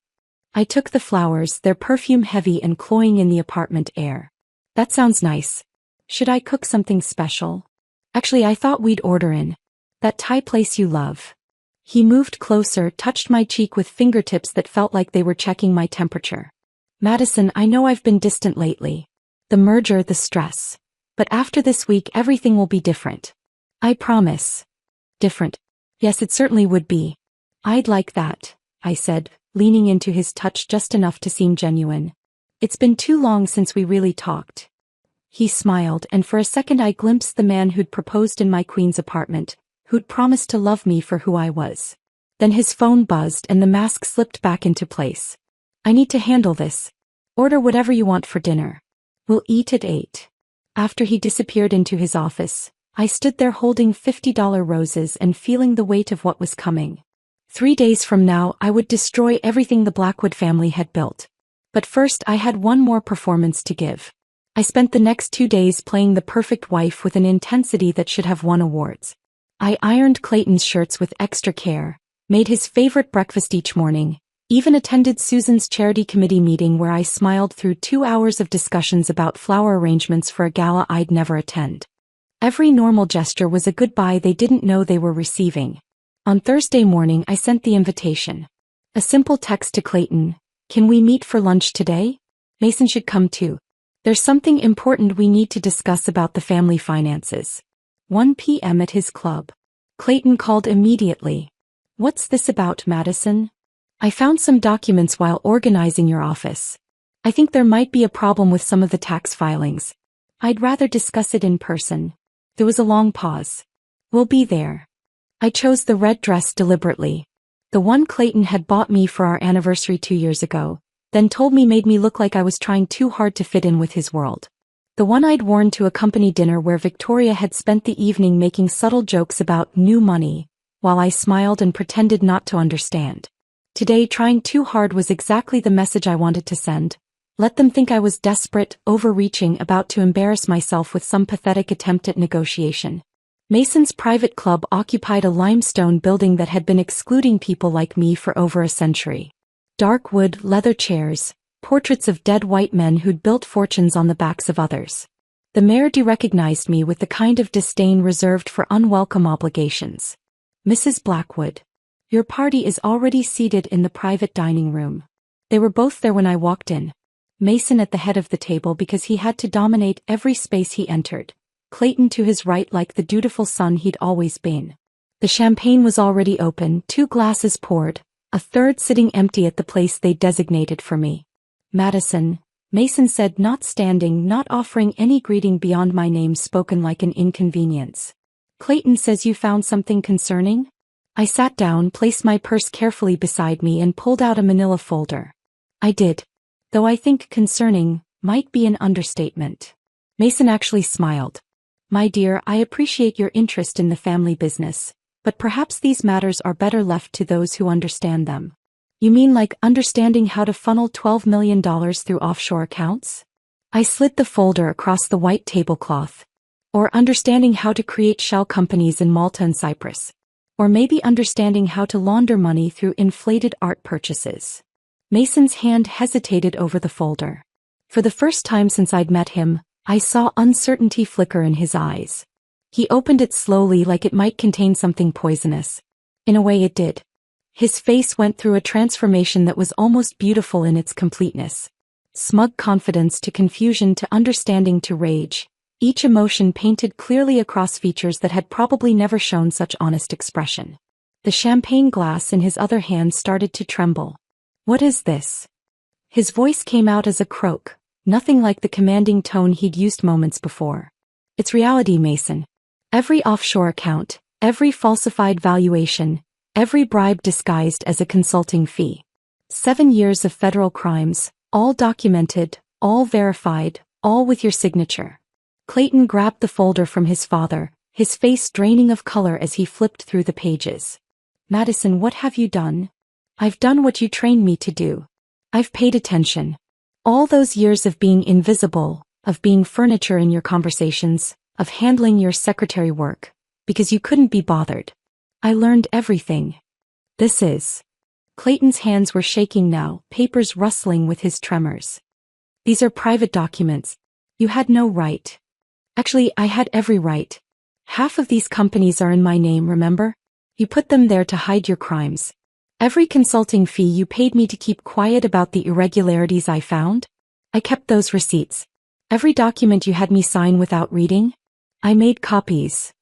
I took the flowers, their perfume heavy and cloying in the apartment air. That sounds nice. Should I cook something special? Actually, I thought we'd order in. That Thai place you love. He moved closer, touched my cheek with fingertips that felt like they were checking my temperature. Madison, I know I've been distant lately. The merger, the stress. But after this week everything will be different. I promise. Different. Yes, it certainly would be. I'd like that, I said, leaning into his touch just enough to seem genuine. It's been too long since we really talked. He smiled, and for a second I glimpsed the man who'd proposed in my queen's apartment, who'd promised to love me for who I was. Then his phone buzzed and the mask slipped back into place. I need to handle this. Order whatever you want for dinner. We'll eat at 8. After he disappeared into his office, I stood there holding $50 roses and feeling the weight of what was coming. 3 days from now I would destroy everything the Blackwood family had built. But first I had one more performance to give. I spent the next 2 days playing the perfect wife with an intensity that should have won awards. I ironed Clayton's shirts with extra care, made his favorite breakfast each morning, even attended Susan's charity committee meeting where I smiled through 2 hours of discussions about flower arrangements for a gala I'd never attend. Every normal gesture was a goodbye they didn't know they were receiving. On Thursday morning I sent the invitation. A simple text to Clayton, "Can we meet for lunch today? Mason should come too. There's something important we need to discuss about the family finances." 1 p.m. at his club. Clayton called immediately. "What's this about, Madison? I found some documents while organizing your office. I think there might be a problem with some of the tax filings. I'd rather discuss it in person." There was a long pause. "We'll be there." I chose the red dress deliberately. The one Clayton had bought me for our anniversary 2 years ago, then told me made me look like I was trying too hard to fit in with his world. The one I'd worn to a company dinner where Victoria had spent the evening making subtle jokes about new money, while I smiled and pretended not to understand. Today, trying too hard was exactly the message I wanted to send. Let them think I was desperate, overreaching, about to embarrass myself with some pathetic attempt at negotiation. Mason's private club occupied a limestone building that had been excluding people like me for over a century. Dark wood, leather chairs, portraits of dead white men who'd built fortunes on the backs of others. The mayor recognized me with the kind of disdain reserved for unwelcome obligations. "Mrs. Blackwood, your party is already seated in the private dining room." They were both there when I walked in. Mason at the head of the table because he had to dominate every space he entered. Clayton to his right like the dutiful son he'd always been. The champagne was already open, 2 glasses poured, a third sitting empty at the place they designated for me. "Madison," Mason said, not standing, not offering any greeting beyond my name spoken like an inconvenience. "Clayton says you found something concerning?" I sat down, placed my purse carefully beside me and pulled out a manila folder. "I did. Though I think concerning might be an understatement." Mason actually smiled. "My dear, I appreciate your interest in the family business, but perhaps these matters are better left to those who understand them." "You mean like understanding how to funnel $12 million through offshore accounts?" I slid the folder across the white tablecloth. "Or understanding how to create shell companies in Malta and Cyprus? Or maybe understanding how to launder money through inflated art purchases?" Mason's hand hesitated over the folder. For the first time since I'd met him, I saw uncertainty flicker in his eyes. He opened it slowly like it might contain something poisonous. In a way it did. His face went through a transformation that was almost beautiful in its completeness. Smug confidence to confusion to understanding to rage, each emotion painted clearly across features that had probably never shown such honest expression. The champagne glass in his other hand started to tremble. "What is this?" His voice came out as a croak, nothing like the commanding tone he'd used moments before. "It's reality, Mason. Every offshore account, every falsified valuation, every bribe disguised as a consulting fee. 7 years of federal crimes, all documented, all verified, all with your signature." Clayton grabbed the folder from his father, his face draining of color as he flipped through the pages. "Madison, what have you done?" "I've done what you trained me to do. I've paid attention. All those years of being invisible, of being furniture in your conversations, of handling your secretary work, because you couldn't be bothered. I learned everything. This is. Clayton's hands were shaking now, papers rustling with his tremors. These are private documents. You had no right. Actually, I had every right. Half of these companies are in my name, remember? You put them there to hide your crimes. Every consulting fee you paid me to keep quiet about the irregularities I found? I kept those receipts. Every document you had me sign without reading? I made copies.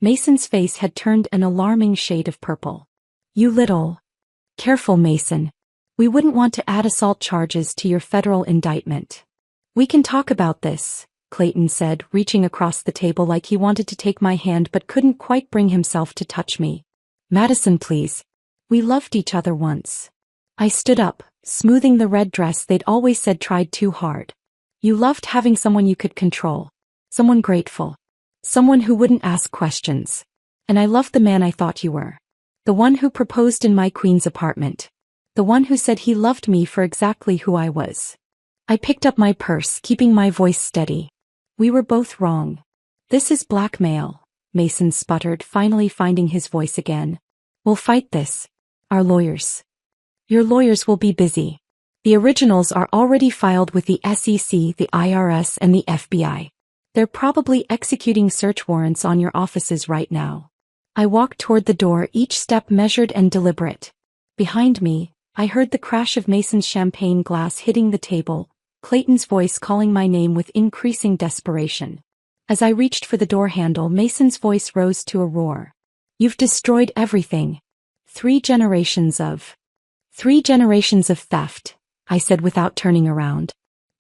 Mason's face had turned an alarming shade of purple. You little. Careful, Mason. We wouldn't want to add assault charges to your federal indictment. We can talk about this, Clayton said, reaching across the table like he wanted to take my hand but couldn't quite bring himself to touch me. Madison, please. We loved each other once. I stood up, smoothing the red dress they'd always said tried too hard. You loved having someone you could control. Someone grateful. Someone who wouldn't ask questions. And I loved the man I thought you were. The one who proposed in my queen's apartment. The one who said he loved me for exactly who I was. I picked up my purse, keeping my voice steady. We were both wrong. This is blackmail, Mason sputtered, finally finding his voice again. We'll fight this. Our lawyers. Your lawyers will be busy. The originals are already filed with the SEC, the IRS, and the FBI. They're probably executing search warrants on your offices right now. I walked toward the door, each step measured and deliberate. Behind me, I heard the crash of Mason's champagne glass hitting the table, Clayton's voice calling my name with increasing desperation. As I reached for the door handle, Mason's voice rose to a roar. You've destroyed everything. 3 generations of theft, I said without turning around.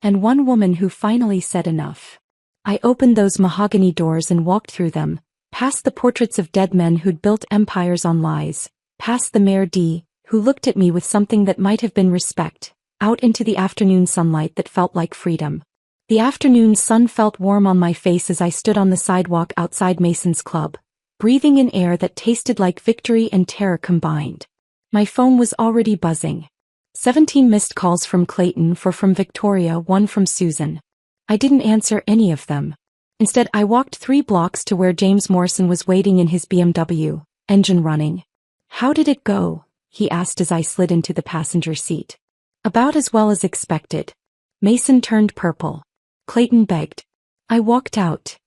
And one woman who finally said enough. I opened those mahogany doors and walked through them, past the portraits of dead men who'd built empires on lies, past the Mayor D, who looked at me with something that might have been respect, out into the afternoon sunlight that felt like freedom. The afternoon sun felt warm on my face as I stood on the sidewalk outside Mason's club, breathing in air that tasted like victory and terror combined. My phone was already buzzing. 17 missed calls from Clayton, 4 from Victoria, 1 from Susan. I didn't answer any of them. Instead, I walked 3 blocks to where James Morrison was waiting in his BMW, engine running. How did it go? He asked as I slid into the passenger seat. About as well as expected. Mason turned purple. Clayton begged. I walked out.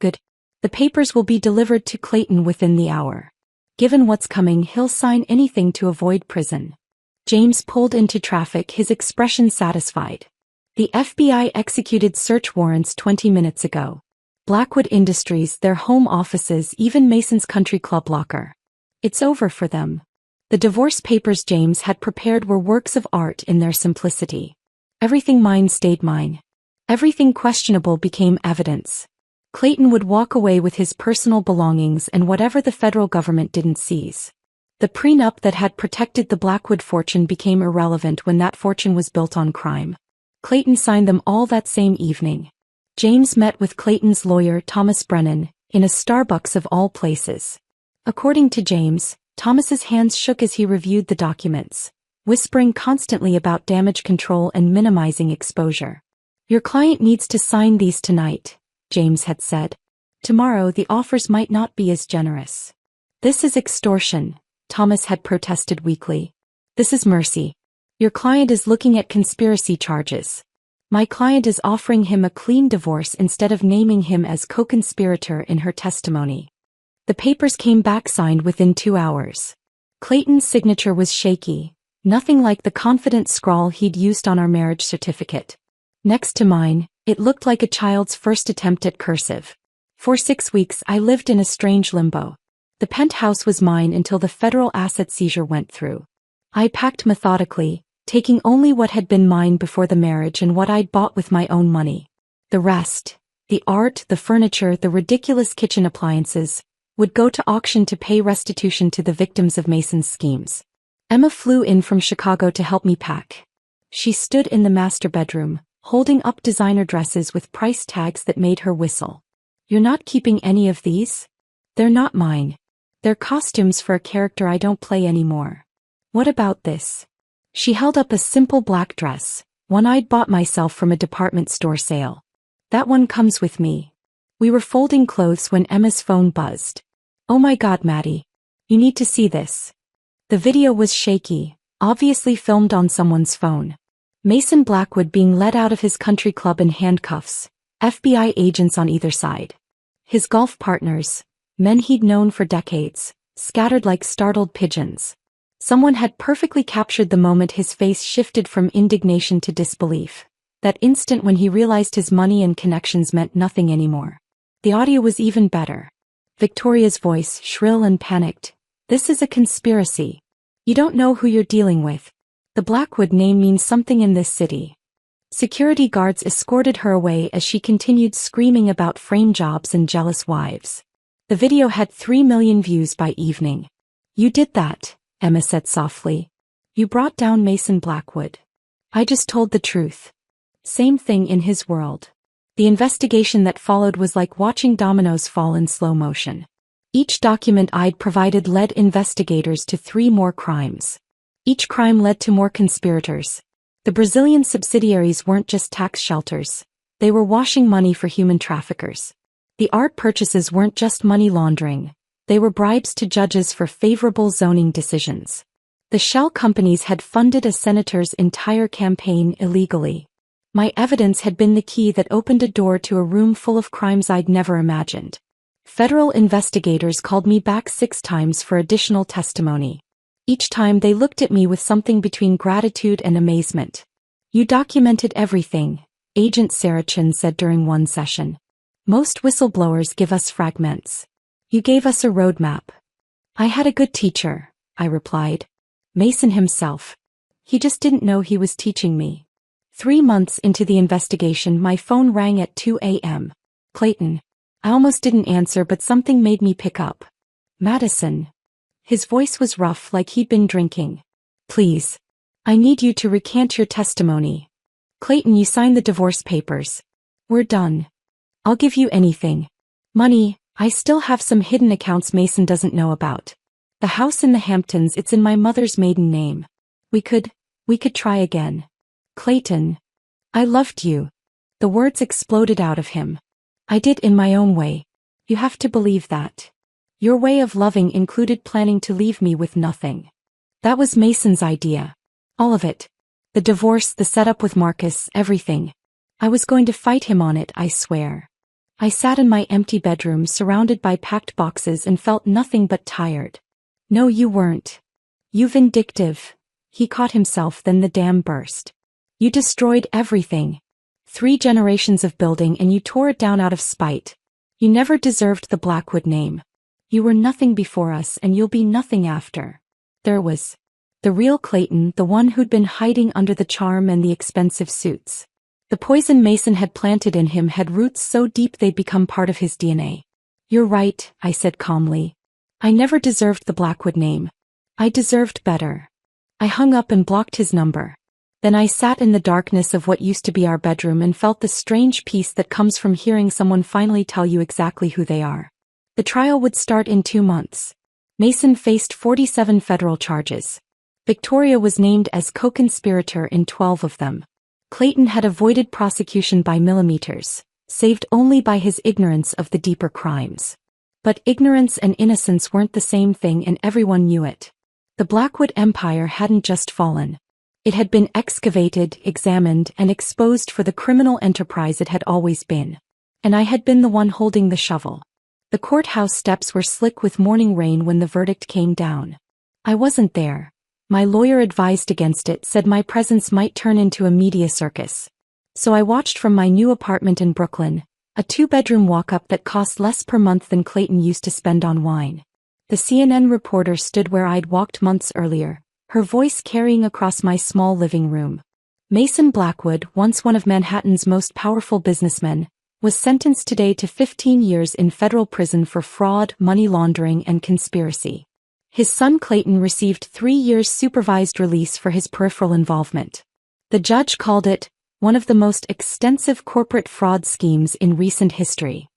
Good. The papers will be delivered to Clayton within the hour. Given what's coming, he'll sign anything to avoid prison. James pulled into traffic, his expression satisfied. The FBI executed search warrants 20 minutes ago. Blackwood Industries, their home offices, even Mason's country club locker. It's over for them. The divorce papers James had prepared were works of art in their simplicity. Everything mine stayed mine. Everything questionable became evidence. Clayton would walk away with his personal belongings and whatever the federal government didn't seize. The prenup that had protected the Blackwood fortune became irrelevant when that fortune was built on crime. Clayton signed them all that same evening. James met with Clayton's lawyer, Thomas Brennan, in a Starbucks of all places. According to James, Thomas's hands shook as he reviewed the documents, whispering constantly about damage control and minimizing exposure. Your client needs to sign these tonight, James had said. Tomorrow the offers might not be as generous. This is extortion, Thomas had protested weakly. This is mercy. Your client is looking at conspiracy charges. My client is offering him a clean divorce instead of naming him as co-conspirator in her testimony. The papers came back signed within 2 hours. Clayton's signature was shaky, nothing like the confident scrawl he'd used on our marriage certificate. Next to mine, it looked like a child's first attempt at cursive. For 6 weeks I lived in a strange limbo. The penthouse was mine until the federal asset seizure went through. I packed methodically, taking only what had been mine before the marriage and what I'd bought with my own money. The rest, the art, the furniture, the ridiculous kitchen appliances, would go to auction to pay restitution to the victims of Mason's schemes. Emma flew in from Chicago to help me pack. She stood in the master bedroom, holding up designer dresses with price tags that made her whistle. You're not keeping any of these? They're not mine. They're costumes for a character I don't play anymore. What about this? She held up a simple black dress, one I'd bought myself from a department store sale. That one comes with me. We were folding clothes when Emma's phone buzzed. Oh my God, Maddie. You need to see this. The video was shaky, obviously filmed on someone's phone. Mason Blackwood being led out of his country club in handcuffs, FBI agents on either side. His golf partners, men he'd known for decades, scattered like startled pigeons. Someone had perfectly captured the moment his face shifted from indignation to disbelief. That instant when he realized his money and connections meant nothing anymore. The audio was even better. Victoria's voice, shrill and panicked. This is a conspiracy. You don't know who you're dealing with. The Blackwood name means something in this city. Security guards escorted her away as she continued screaming about frame jobs and jealous wives. The video had 3 million views by evening. You did that, Emma said softly. You brought down Mason Blackwood. I just told the truth. Same thing in his world. The investigation that followed was like watching dominoes fall in slow motion. Each document I'd provided led investigators to 3 more crimes. Each crime led to more conspirators. The Brazilian subsidiaries weren't just tax shelters. They were washing money for human traffickers. The art purchases weren't just money laundering. They were bribes to judges for favorable zoning decisions. The shell companies had funded a senator's entire campaign illegally. My evidence had been the key that opened a door to a room full of crimes I'd never imagined. Federal investigators called me back 6 times for additional testimony. Each time they looked at me with something between gratitude and amazement. You documented everything, Agent Sarachin said during one session. Most whistleblowers give us fragments. You gave us a roadmap. I had a good teacher, I replied. Mason himself. He just didn't know he was teaching me. 3 months into the investigation, my phone rang at 2 a.m. Clayton. I almost didn't answer, but something made me pick up. Madison. His voice was rough, like he'd been drinking. Please. I need you to recant your testimony. Clayton, you signed the divorce papers. We're done. I'll give you anything. Money. I still have some hidden accounts Mason doesn't know about. The house in the Hamptons, it's in my mother's maiden name. We could try again. Clayton. I loved you. The words exploded out of him. I did in my own way. You have to believe that. Your way of loving included planning to leave me with nothing. That was Mason's idea. All of it. The divorce, the setup with Marcus, everything. I was going to fight him on it, I swear. I sat in my empty bedroom surrounded by packed boxes and felt nothing but tired. No, you weren't. You vindictive. He caught himself, then the dam burst. You destroyed everything. 3 generations of building and you tore it down out of spite. You never deserved the Blackwood name. You were nothing before us and you'll be nothing after. There was the real Clayton, the one who'd been hiding under the charm and the expensive suits. The poison Mason had planted in him had roots so deep they'd become part of his DNA. You're right, I said calmly. I never deserved the Blackwood name. I deserved better. I hung up and blocked his number. Then I sat in the darkness of what used to be our bedroom and felt the strange peace that comes from hearing someone finally tell you exactly who they are. The trial would start in 2 months. Mason faced 47 federal charges. Victoria was named as co-conspirator in 12 of them. Clayton had avoided prosecution by millimeters, saved only by his ignorance of the deeper crimes. But ignorance and innocence weren't the same thing, and everyone knew it. The Blackwood Empire hadn't just fallen. It had been excavated, examined, and exposed for the criminal enterprise it had always been. And I had been the one holding the shovel. The courthouse steps were slick with morning rain when the verdict came down. I wasn't there. My lawyer advised against it, said my presence might turn into a media circus. So I watched from my new apartment in Brooklyn, a 2-bedroom walk-up that cost less per month than Clayton used to spend on wine. The CNN reporter stood where I'd walked months earlier, her voice carrying across my small living room. Mason Blackwood, once one of Manhattan's most powerful businessmen, was sentenced today to 15 years in federal prison for fraud, money laundering, and conspiracy. His son Clayton received 3 years supervised release for his peripheral involvement. The judge called it one of the most extensive corporate fraud schemes in recent history.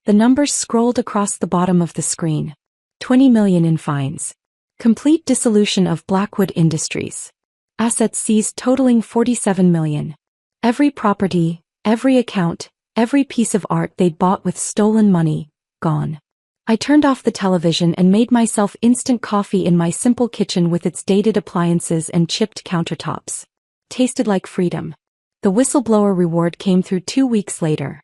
The numbers scrolled across the bottom of the screen. 20 million in fines. Complete dissolution of Blackwood Industries. Assets seized totaling 47 million. Every property, every account, Every piece of art they'd bought with stolen money, gone. I turned off the television and made myself instant coffee in my simple kitchen with its dated appliances and chipped countertops. Tasted like freedom. The whistleblower reward came through 2 weeks later.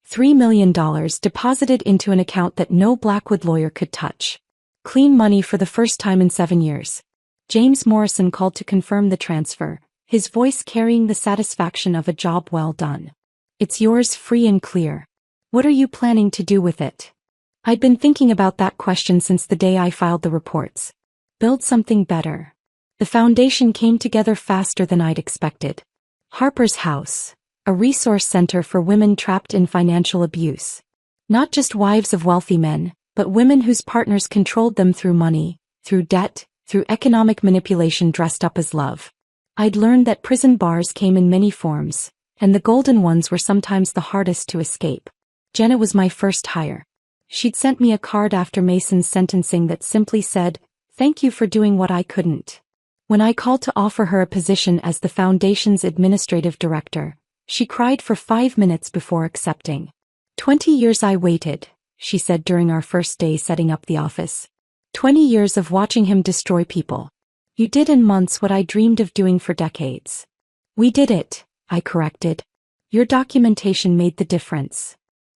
$3 million deposited into an account that no Blackwood lawyer could touch. Clean money for the first time in 7 years. James Morrison called to confirm the transfer, his voice carrying the satisfaction of a job well done. It's yours free and clear. What are you planning to do with it? I'd been thinking about that question since the day I filed the reports. Build something better. The foundation came together faster than I'd expected. Harper's House, a resource center for women trapped in financial abuse. Not just wives of wealthy men, but women whose partners controlled them through money, through debt, through economic manipulation dressed up as love. I'd learned that prison bars came in many forms, and the golden ones were sometimes the hardest to escape. Jenna was my first hire. She'd sent me a card after Mason's sentencing that simply said, "Thank you for doing what I couldn't." When I called to offer her a position as the foundation's administrative director, she cried for 5 minutes before accepting. 20 years I waited, she said during our first day setting up the office. 20 years of watching him destroy people. You did in months what I dreamed of doing for decades. We did it, I corrected. Your documentation made the difference.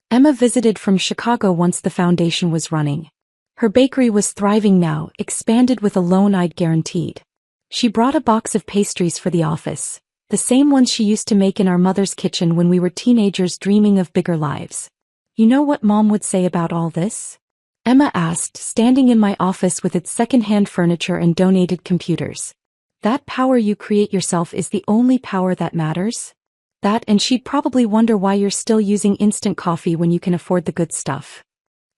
Emma visited from Chicago once the foundation was running. Her bakery was thriving now, expanded with a loan I'd guaranteed. She brought a box of pastries for the office, the same ones she used to make in our mother's kitchen when we were teenagers dreaming of bigger lives. You know what Mom would say about all this? Emma asked, standing in my office with its second-hand furniture and donated computers. That power you create yourself is the only power that matters? That, and she'd probably wonder why you're still using instant coffee when you can afford the good stuff.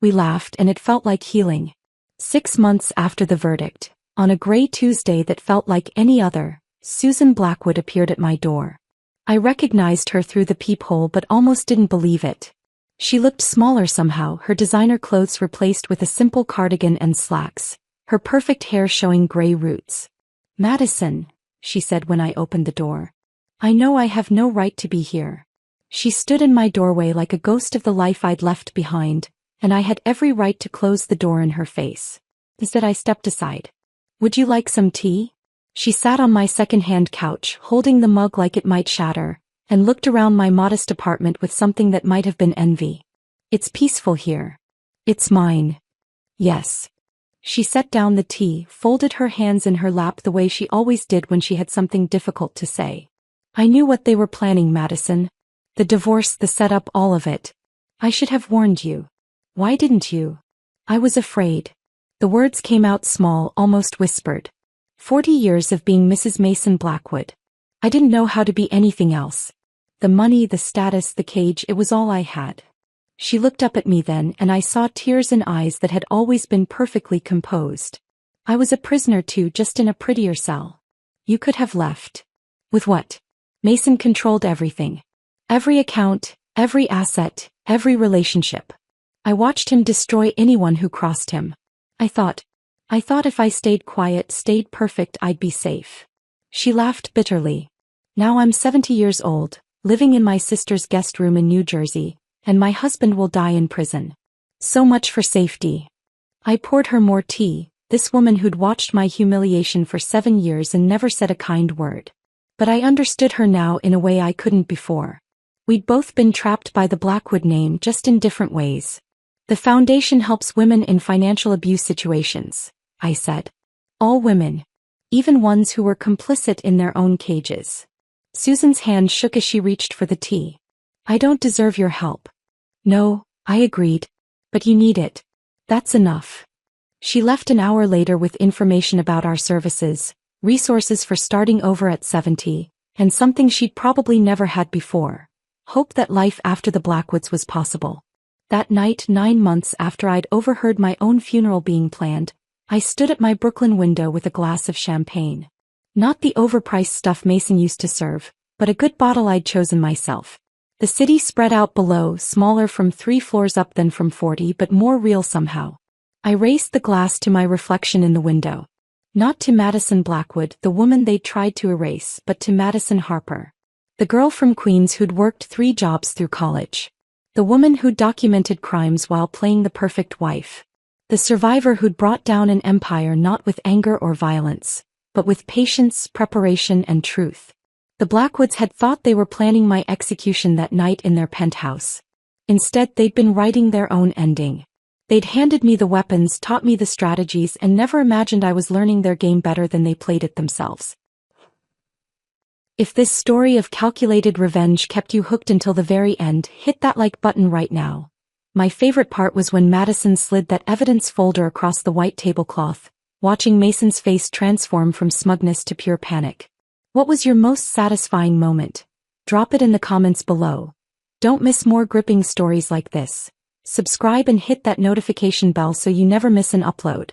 We laughed and it felt like healing. 6 months after the verdict, on a gray Tuesday that felt like any other, Susan Blackwood appeared at my door. I recognized her through the peephole but almost didn't believe it. She looked smaller somehow, her designer clothes replaced with a simple cardigan and slacks, her perfect hair showing gray roots. "Madison," she said when I opened the door. "I know I have no right to be here." She stood in my doorway like a ghost of the life I'd left behind, and I had every right to close the door in her face. Instead I stepped aside. "Would you like some tea?" She sat on my second-hand couch, holding the mug like it might shatter, and looked around my modest apartment with something that might have been envy. "It's peaceful here." "It's mine." "Yes." She set down the tea, folded her hands in her lap the way she always did when she had something difficult to say. "I knew what they were planning, Madison. The divorce, the setup, all of it. I should have warned you." "Why didn't you?" "I was afraid." The words came out small, almost whispered. 40 years of being Mrs. Mason Blackwood. I didn't know how to be anything else. The money, the status, the cage, it was all I had. She looked up at me then and I saw tears in eyes that had always been perfectly composed. "I was a prisoner too, just in a prettier cell. You could have left." "With what?" "Mason controlled everything. Every account, every asset, every relationship. I watched him destroy anyone who crossed him. I thought if I stayed quiet, stayed perfect, I'd be safe." She laughed bitterly. "Now I'm 70 years old, living in my sister's guest room in New Jersey, and my husband will die in prison. So much for safety." I poured her more tea, this woman who'd watched my humiliation for 7 years and never said a kind word. But I understood her now in a way I couldn't before. We'd both been trapped by the Blackwood name, just in different ways. "The foundation helps women in financial abuse situations," I said. "All women. Even ones who were complicit in their own cages." Susan's hand shook as she reached for the tea. "I don't deserve your help." "No," I agreed. "But you need it. That's enough." She left an hour later with information about our services, resources for starting over at 70, and something she'd probably never had before: hope that life after the Blackwoods was possible. That night, 9 months after I'd overheard my own funeral being planned, I stood at my Brooklyn window with a glass of champagne. Not the overpriced stuff Mason used to serve, but a good bottle I'd chosen myself. The city spread out below, smaller from 3 floors up than from 40, but more real somehow. I raised the glass to my reflection in the window. Not to Madison Blackwood, the woman they'd tried to erase, but to Madison Harper. The girl from Queens who'd worked 3 jobs through college. The woman who'd documented crimes while playing the perfect wife. The survivor who'd brought down an empire not with anger or violence, but with patience, preparation, and truth. The Blackwoods had thought they were planning my execution that night in their penthouse. Instead, they'd been writing their own ending. They'd handed me the weapons, taught me the strategies, and never imagined I was learning their game better than they played it themselves. If this story of calculated revenge kept you hooked until the very end, hit that like button right now. My favorite part was when Madison slid that evidence folder across the white tablecloth, watching Mason's face transform from smugness to pure panic. What was your most satisfying moment? Drop it in the comments below. Don't miss more gripping stories like this. Subscribe and hit that notification bell so you never miss an upload.